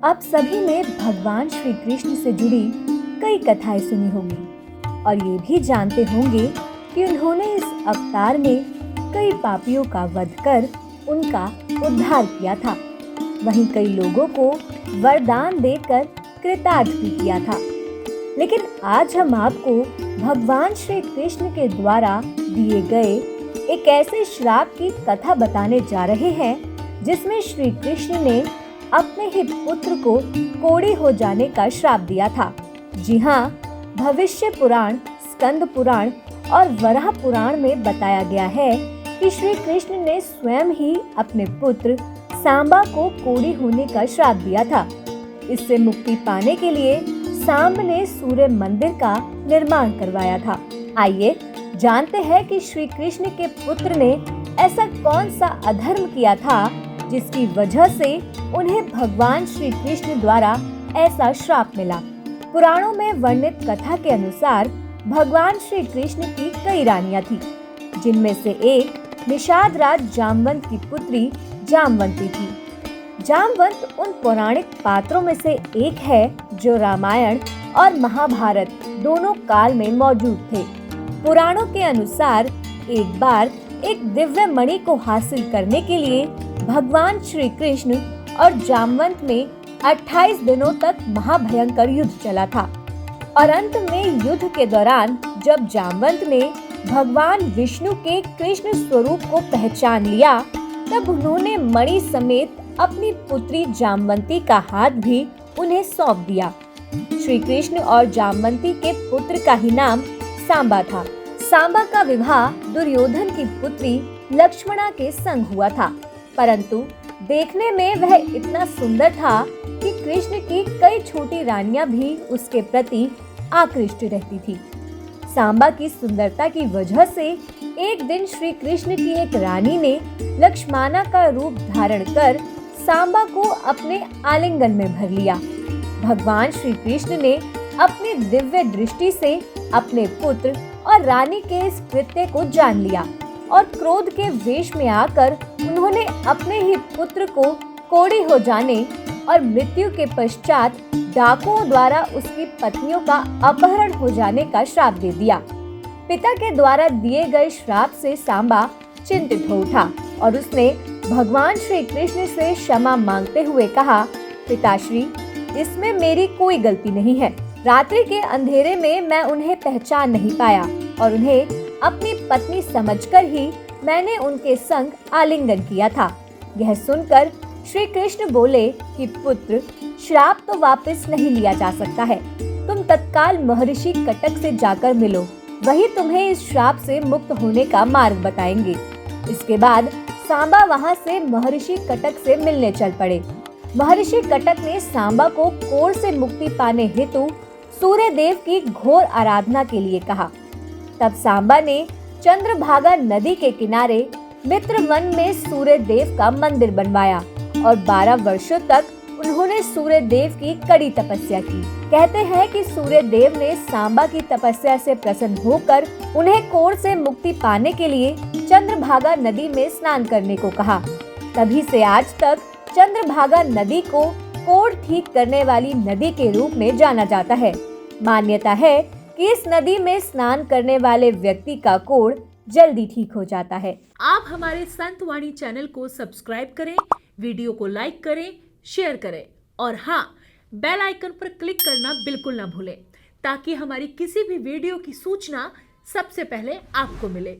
आप सभी ने भगवान श्री कृष्ण से जुड़ी कई कथाएं सुनी होंगी और ये भी जानते होंगे कि उन्होंने इस अवतार में कई पापियों का वध कर उनका उद्धार किया था। वहीं कई लोगों को वरदान देकर कृतार्थ भी किया था। लेकिन आज हम आपको भगवान श्री कृष्ण के द्वारा दिए गए एक ऐसे श्राप की कथा बताने जा रहे हैं जिसमें श्री कृष्ण ने अपने ही पुत्र को कोढ़ी हो जाने का श्राप दिया था। जी हाँ, भविष्य पुराण, स्कंद पुराण और वराह पुराण में बताया गया है कि श्री कृष्ण ने स्वयं ही अपने पुत्र सांबा को कोढ़ी होने का श्राप दिया था। इससे मुक्ति पाने के लिए सांब ने सूर्य मंदिर का निर्माण करवाया था। आइए जानते हैं कि श्री कृष्ण के पुत्र ने ऐसा कौन सा अधर्म किया था जिसकी वजह से उन्हें भगवान श्री कृष्ण द्वारा ऐसा श्राप मिला। पुराणों में वर्णित कथा के अनुसार भगवान श्री कृष्ण की कई रानियां थी, जिनमें से एक निषाद राज जामवंत की पुत्री जामवंती थी। जामवंत उन पौराणिक पात्रों में से एक है जो रामायण और महाभारत दोनों काल में मौजूद थे। पुराणों के अनुसार एक बार एक दिव्य मणि को हासिल करने के लिए भगवान श्री कृष्ण और जामवंत में 28 दिनों तक महाभयंकर युद्ध चला था और अंत में युद्ध के दौरान जब जामवंत ने भगवान विष्णु के कृष्ण स्वरूप को पहचान लिया, तब उन्होंने मणि समेत अपनी पुत्री जामवंती का हाथ भी उन्हें सौंप दिया। श्री कृष्ण और जामवंती के पुत्र का ही नाम सांबा था। सांबा का विवाह दुर्योधन की पुत्री लक्ष्मणा के संग हुआ था, परंतु देखने में वह इतना सुंदर था कि कृष्ण की कई छोटी रानियां भी उसके प्रति आकृष्ट रहती थी। सांबा की सुंदरता की वजह से एक दिन श्री कृष्ण की एक रानी ने लक्ष्मणा का रूप धारण कर सांबा को अपने आलिंगन में भर लिया। भगवान श्री कृष्ण ने अपनी दिव्य दृष्टि से अपने पुत्र और रानी के इस कृत्य को जान लिया और क्रोध के वेश में आकर उन्होंने अपने ही पुत्र को कोढ़ी हो जाने और मृत्यु के पश्चात डाकुओं द्वारा उसकी पत्नियों का अपहरण हो जाने का श्राप दे दिया। पिता के द्वारा दिए गए श्राप से सांबा चिंतित हो उठा और उसने भगवान श्री कृष्ण से क्षमा मांगते हुए कहा, पिताश्री, इसमें मेरी कोई गलती नहीं है। रात्रि के अंधेरे में मैं उन्हें पहचान नहीं पाया और उन्हें अपनी पत्नी समझकर ही मैंने उनके संग आलिंगन किया था। यह सुनकर श्री कृष्ण बोले कि पुत्र, श्राप तो वापस नहीं लिया जा सकता है। तुम तत्काल महर्षि कटक से जाकर मिलो, वही तुम्हें इस श्राप से मुक्त होने का मार्ग बताएंगे। इसके बाद सांबा वहां से महर्षि कटक से मिलने चल पड़े। महर्षि कटक ने सांबा को कोढ़ से मुक्ति पाने हेतु सूर्य देव की घोर आराधना के लिए कहा। तब सांबा ने चंद्रभागा नदी के किनारे मित्र वन में सूर्य देव का मंदिर बनवाया और 12 वर्षों तक उन्होंने सूर्य देव की कड़ी तपस्या की। कहते हैं कि सूर्य देव ने सांबा की तपस्या से प्रसन्न होकर उन्हें कोढ़ से मुक्ति पाने के लिए चंद्रभागा नदी में स्नान करने को कहा। तभी से आज तक चंद्रभागा नदी को कोढ़ ठीक करने वाली नदी के रूप में जाना जाता है। मान्यता है कि इस नदी में स्नान करने वाले व्यक्ति का कोढ़ जल्दी ठीक हो जाता है। आप हमारे संत वाणी चैनल को सब्सक्राइब करें, वीडियो को लाइक करें, शेयर करें और हाँ, बेल आइकन पर क्लिक करना बिल्कुल ना भूलें ताकि हमारी किसी भी वीडियो की सूचना सबसे पहले आपको मिले।